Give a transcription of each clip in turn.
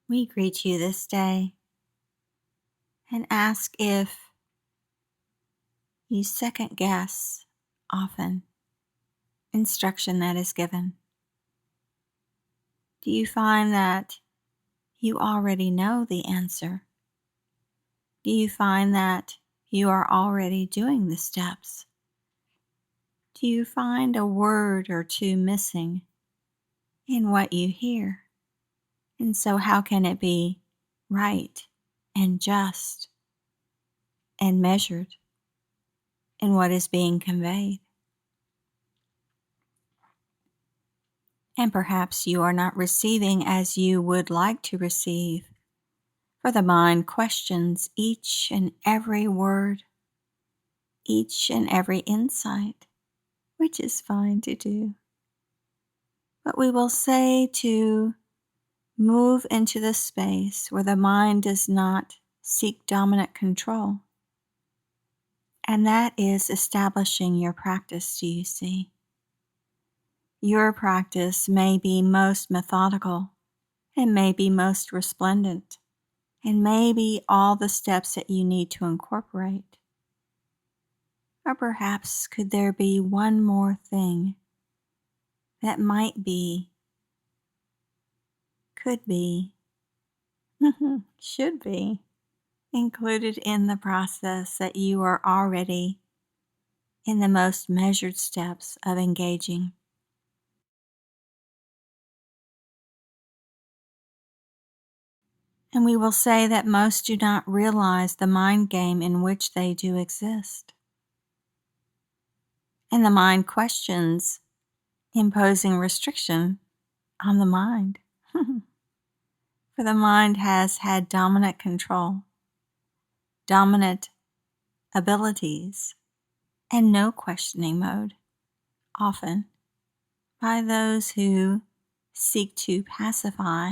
We greet you this day and ask if you second guess often instruction that is given. Do you find that you already know the answer? Do you find that you are already doing the steps? Do you find a word or two missing in what you hear? And so how can it be right and just and measured in what is being conveyed? And perhaps you are not receiving as you would like to receive, for the mind questions each and every word, each and every insight, which is fine to do. But we will say to move into the space where the mind does not seek dominant control. And that is establishing your practice, do you see? Your practice may be most methodical and may be most resplendent and may be all the steps that you need to incorporate. Or perhaps could there be one more thing that might be, could be, should be included in the process that you are already in the most measured steps of engaging. And we will say that most do not realize the mind game in which they do exist. And the mind questions imposing restriction on the mind. For the mind has had dominant control, dominant abilities, and no questioning mode, often by those who seek to pacify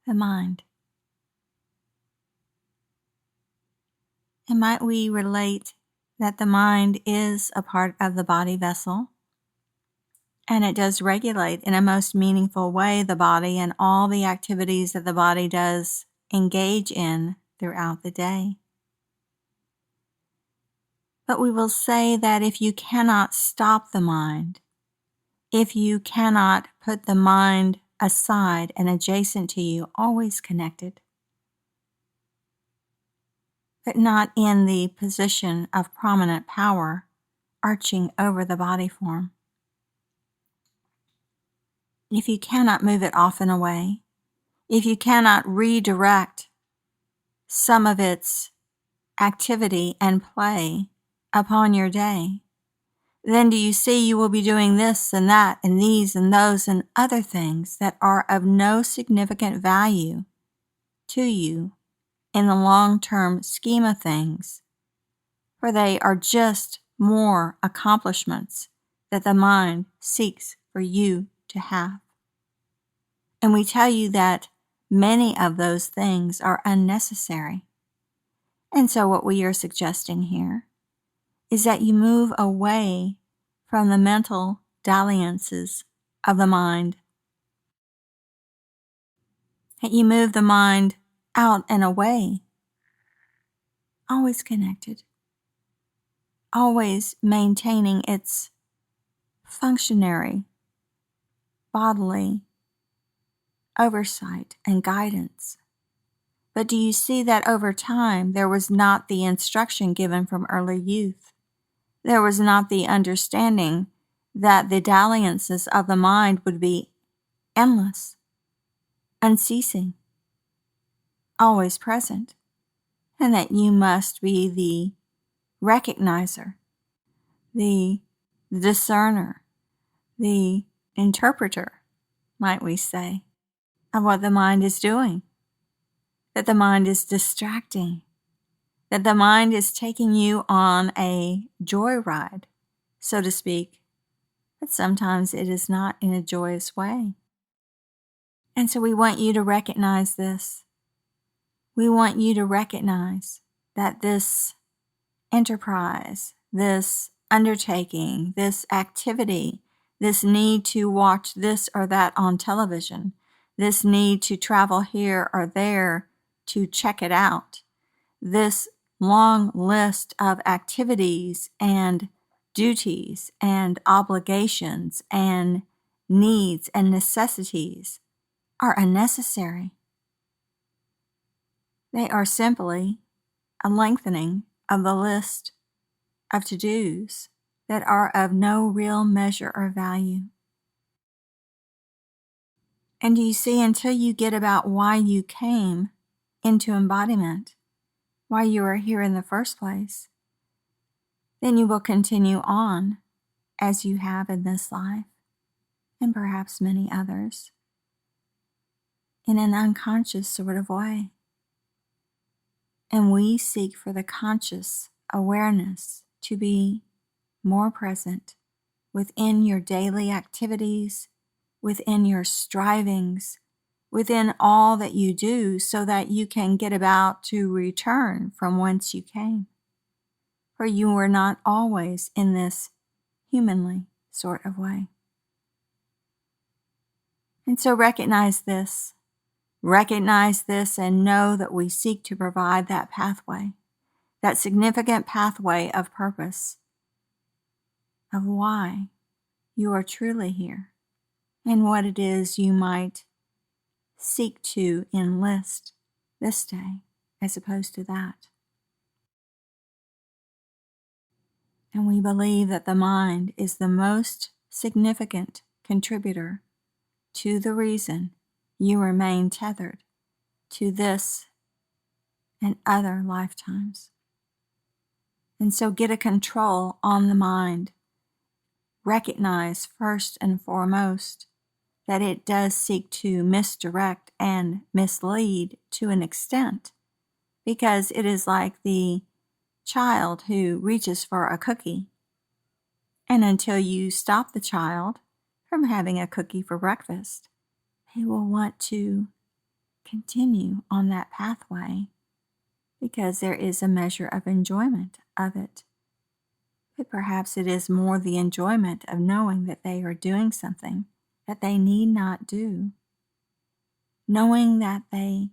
the mind. And might we relate that the mind is a part of the body vessel, and it does regulate in a most meaningful way the body and all the activities that the body does engage in throughout the day. But we will say that if you cannot stop the mind, if you cannot put the mind aside and adjacent to you, always connected, but not in the position of prominent power arching over the body form. If you cannot move it off and away, if you cannot redirect some of its activity and play upon your day, then do you see you will be doing this and that and these and those and other things that are of no significant value to you in the long-term scheme of things, for they are just more accomplishments that the mind seeks for you to have. And we tell you that many of those things are unnecessary. And so what we are suggesting here is that you move away from the mental dalliances of the mind. That you move the mind out and away, always connected, always maintaining its functionary, bodily oversight and guidance. But do you see that over time there was not the instruction given from early youth? There was not the understanding that the dalliances of the mind would be endless, unceasing, always present, and that you must be the recognizer, the discerner, the interpreter, might we say, of what the mind is doing, that the mind is distracting, that the mind is taking you on a joyride, so to speak, but sometimes it is not in a joyous way. And so we want you to recognize this. We want you to recognize that this enterprise, this undertaking, this activity, this need to watch this or that on television, this need to travel here or there to check it out, this long list of activities and duties and obligations and needs and necessities are unnecessary. They are simply a lengthening of the list of to-dos that are of no real measure or value. And do you see, until you get about why you came into embodiment, why you are here in the first place, then you will continue on as you have in this life, and perhaps many others, in an unconscious sort of way. And we seek for the conscious awareness to be more present within your daily activities, within your strivings, within all that you do, so that you can get about to return from whence you came. For you were not always in this humanly sort of way. And so recognize this and know that we seek to provide that pathway, that significant pathway of purpose, of why you are truly here, and what it is you might seek to enlist this day as opposed to that. And we believe that the mind is the most significant contributor to the reason you remain tethered to this and other lifetimes. And so get a control on the mind. Recognize first and foremost that it does seek to misdirect and mislead to an extent, because it is like the child who reaches for a cookie, and until you stop the child from having a cookie for breakfast, he will want to continue on that pathway because there is a measure of enjoyment of it. But perhaps it is more the enjoyment of knowing that they are doing something that they need not do, knowing that they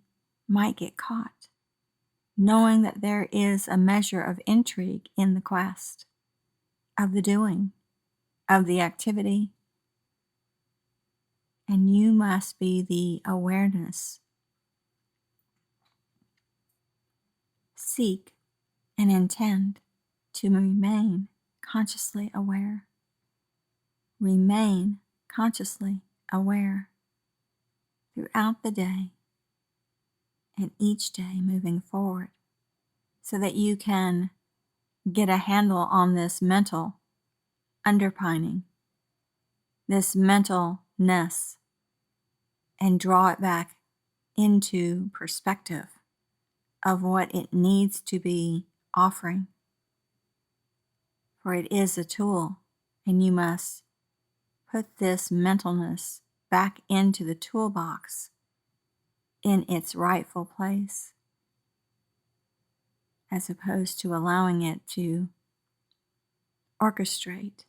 might get caught, knowing that there is a measure of intrigue in the quest, of the doing, of the activity. And you must be the awareness. Seek and intend to remain consciously aware. Remain consciously aware throughout the day and each day moving forward, so that you can get a handle on this mental underpinning, this mentalness, and draw it back into perspective of what it needs to be offering. For it is a tool, and you must put this mentalness back into the toolbox in its rightful place, as opposed to allowing it to orchestrate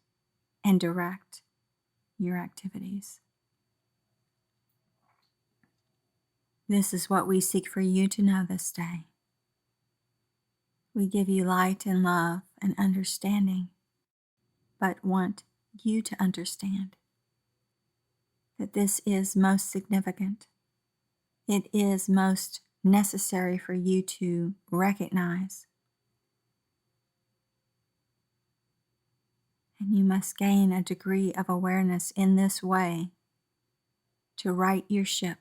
and direct your activities. This is what we seek for you to know this day. We give you light and love and understanding, but want you to understand that this is most significant. It is most necessary for you to recognize. And you must gain a degree of awareness in this way to right your ship,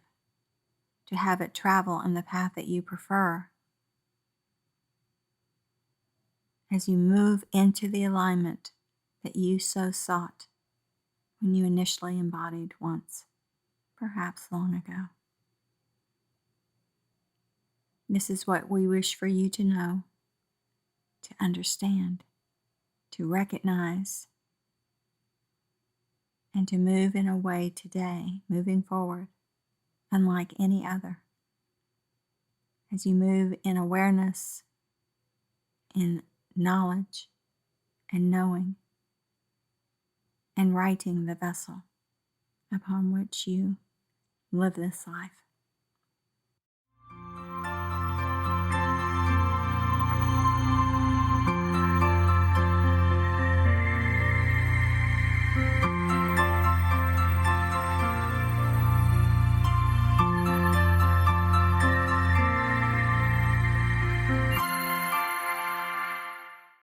to have it travel on the path that you prefer, as you move into the alignment that you so sought when you initially embodied once, perhaps long ago. This is what we wish for you to know, to understand, to recognize, and to move in a way today, moving forward, unlike any other. As you move in awareness, in knowledge, and knowing, and righting the vessel upon which you live this life.